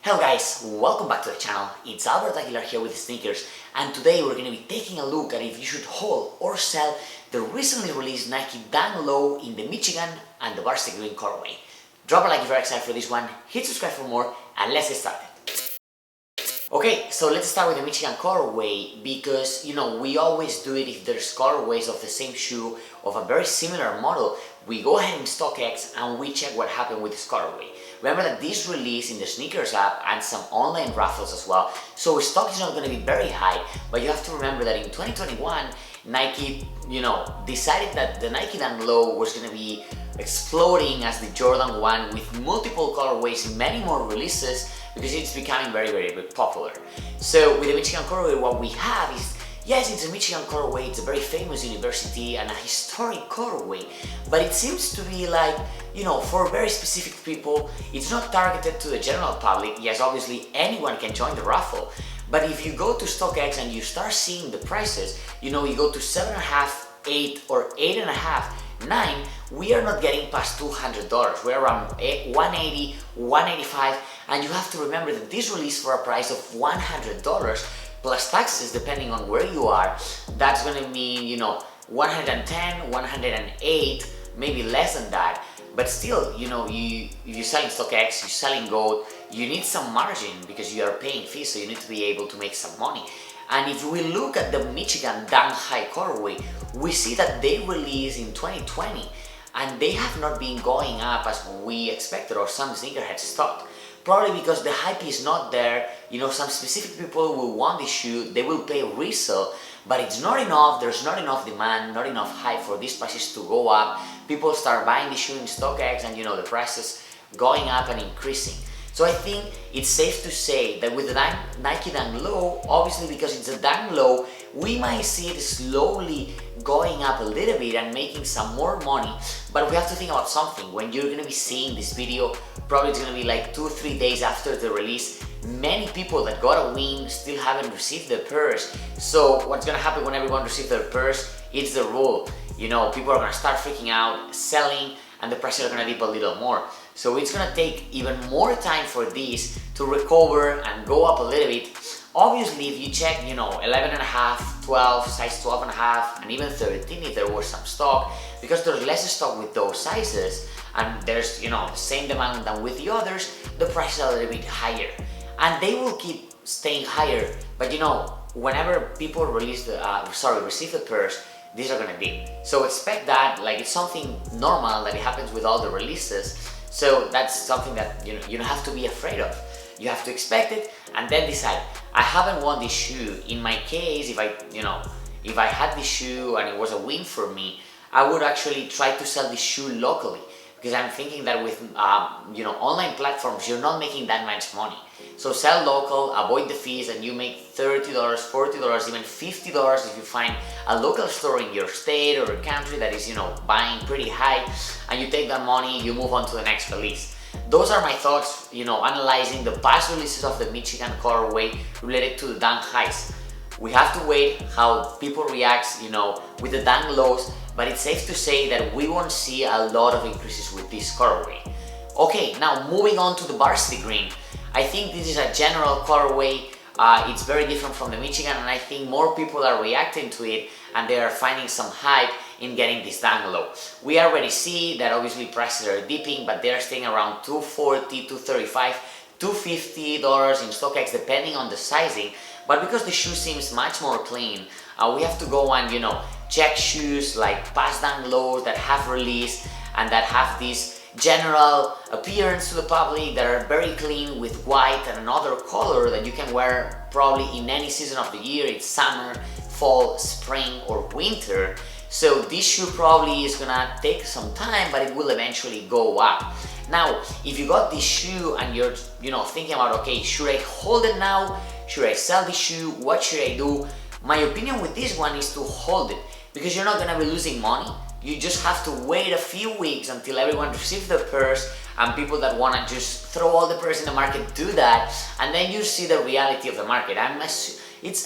Hello guys, welcome back to the channel. It's Aguilar here with sneakers, and today we're going to be taking a look at if you should hold or sell the recently released Nike Dunk Low in the Michigan and the Varsity Green colorway. Drop a like if you're excited for this one, hit subscribe for more, and let's get started. Okay, so let's start with the Michigan colorway because, we always do it if there's colorways of the same shoe of a very similar model. We go ahead in StockX and we check what happened with this colorway. Remember that this released in the sneakers app and some online raffles as well, so stock is not going to be very high, but you have to remember that in 2021, Nike, decided that the Nike Dunk Low was going to be exploding as the Jordan 1 with multiple colorways, many more releases, because it's becoming very, very popular. So with the Michigan colorway, what we have is, yes, it's a Michigan colorway, it's a very famous university and a historic colorway, but it seems to be like, for very specific people. It's not targeted to the general public. Yes, obviously anyone can join the raffle, but if you go to StockX and you start seeing the prices, you go to 7.5, 8 or 8.5, 9, we are not getting past $200. We're around 180, 185, and you have to remember that this released for a price of $100 plus taxes depending on where you are. That's gonna mean 110, 108, maybe less than that. But still, you sell in StockX, you sell in gold, you need some margin because you are paying fees, so you need to be able to make some money. And if we look at the Michigan Dunk High colorway, we see that they released in 2020 and they have not been going up as we expected or some sneakerheads thought. Probably because the hype is not there. Some specific people will want this shoe, they will pay resell, but it's not enough. There's not enough demand, not enough hype for these prices to go up. People start buying the shoe in StockX and the prices going up and increasing. So I think it's safe to say that with the Nike Dunk Low, obviously because it's a Dunk Low, we might see it slowly going up a little bit and making some more money. But we have to think about something. When you're going to be seeing this video, probably it's going to be like 2-3 days after the release. Many people that got a win still haven't received their purse. So what's going to happen when everyone receives their purse? It's the rule. People are going to start freaking out, selling, and the prices are going to dip a little more. So it's going to take even more time for this to recover and go up a little bit. Obviously, if you check, 11.5, 12, size 12.5, and even 13 if there was some stock, because there's less stock with those sizes, and there's, the same demand than with the others, the price is a little bit higher. And they will keep staying higher, but whenever people receive the purse, these are gonna dip. So expect that, like it's something normal that it happens with all the releases. So that's something that you don't have to be afraid of. You have to expect it and then decide. I haven't won this shoe. In my case, if I had this shoe and it was a win for me, I would actually try to sell this shoe locally, because I'm thinking that with online platforms, you're not making that much money. So sell local, avoid the fees, and you make $30, $40, even $50 if you find a local store in your state or country that is buying pretty high, and you take that money, you move on to the next release. Those are my thoughts, analyzing the past releases of the Michigan colorway related to the Dunk Highs. We have to wait how people react, with the Dunk Lows, but it's safe to say that we won't see a lot of increases with this colorway. Okay, now moving on to the Varsity Green. I think this is a general colorway. It's very different from the Michigan, and I think more people are reacting to it and they are finding some hype in getting this Dunk Low. We already see that obviously prices are dipping, but they're staying around $240, $235, $250 in StockX depending on the sizing. But because the shoe seems much more clean, we have to go and check shoes like past Dunk Lows that have released and that have this general appearance to the public, that are very clean with white and another color that you can wear probably in any season of the year. It's summer, fall, spring or winter. So this shoe probably is gonna take some time, but it will eventually go up. Now, if you got this shoe and you're thinking about, okay, should I hold it now? Should I sell this shoe? What should I do? My opinion with this one is to hold it, because you're not gonna be losing money. You just have to wait a few weeks until everyone receives the purse, and people that want to just throw all the purse in the market do that, and then you see the reality of the market. I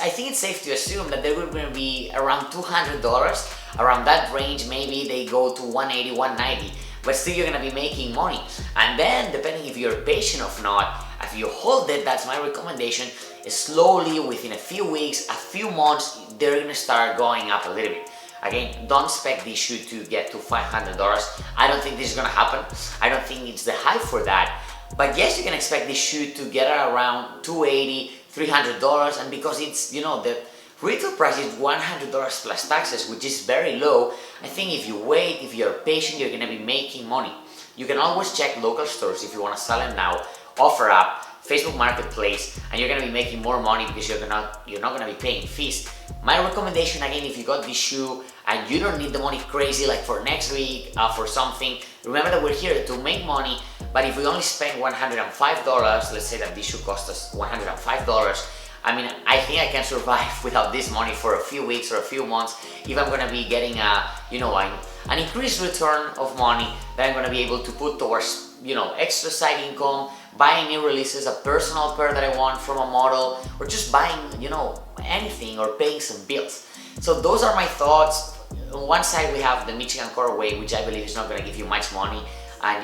think it's safe to assume that they're going to be around $200, around that range. Maybe they go to 180, 190, but still you're going to be making money. And then, depending if you're patient or not, if you hold it, that's my recommendation, slowly within a few weeks, a few months, they're gonna start going up a little bit. Again, don't expect this shoe to get to $500. I don't think this is gonna happen. I don't think it's the hype for that. But yes, you can expect this shoe to get around $280, $300, and because it's, the retail price is $100 plus taxes, which is very low. I think if you wait, if you're patient, you're gonna be making money. You can always check local stores if you wanna sell it now, offer up, Facebook Marketplace, and you're gonna be making more money because you're not gonna be paying fees. My recommendation, again, if you got this shoe and you don't need the money crazy like for next week, for something, remember that we're here to make money. But if we only spend $105, let's say that this shoe cost us $105, I think I can survive without this money for a few weeks or a few months if I'm gonna be getting an increased return of money that I'm gonna be able to put towards, extra side income, buying new releases, a personal pair that I want from a model, or just buying, anything or paying some bills. So those are my thoughts. On one side we have the Michigan colorway, which I believe is not gonna give you much money, and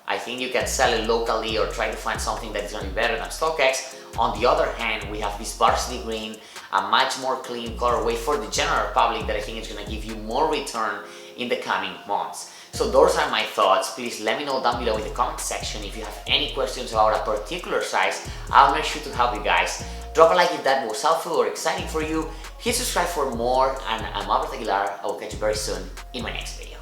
I think you can sell it locally or try to find something that is gonna be better than StockX. On the other hand, we have this Varsity Green, a much more clean colorway for the general public that I think is gonna give you more return in the coming months. So those are my thoughts. Please let me know down below in the comment section if you have any questions about a particular size. I'll make sure to help you guys. Drop a like if that was helpful or exciting for you. Hit subscribe for more, and I'm Aguilar. I will catch you very soon in my next video.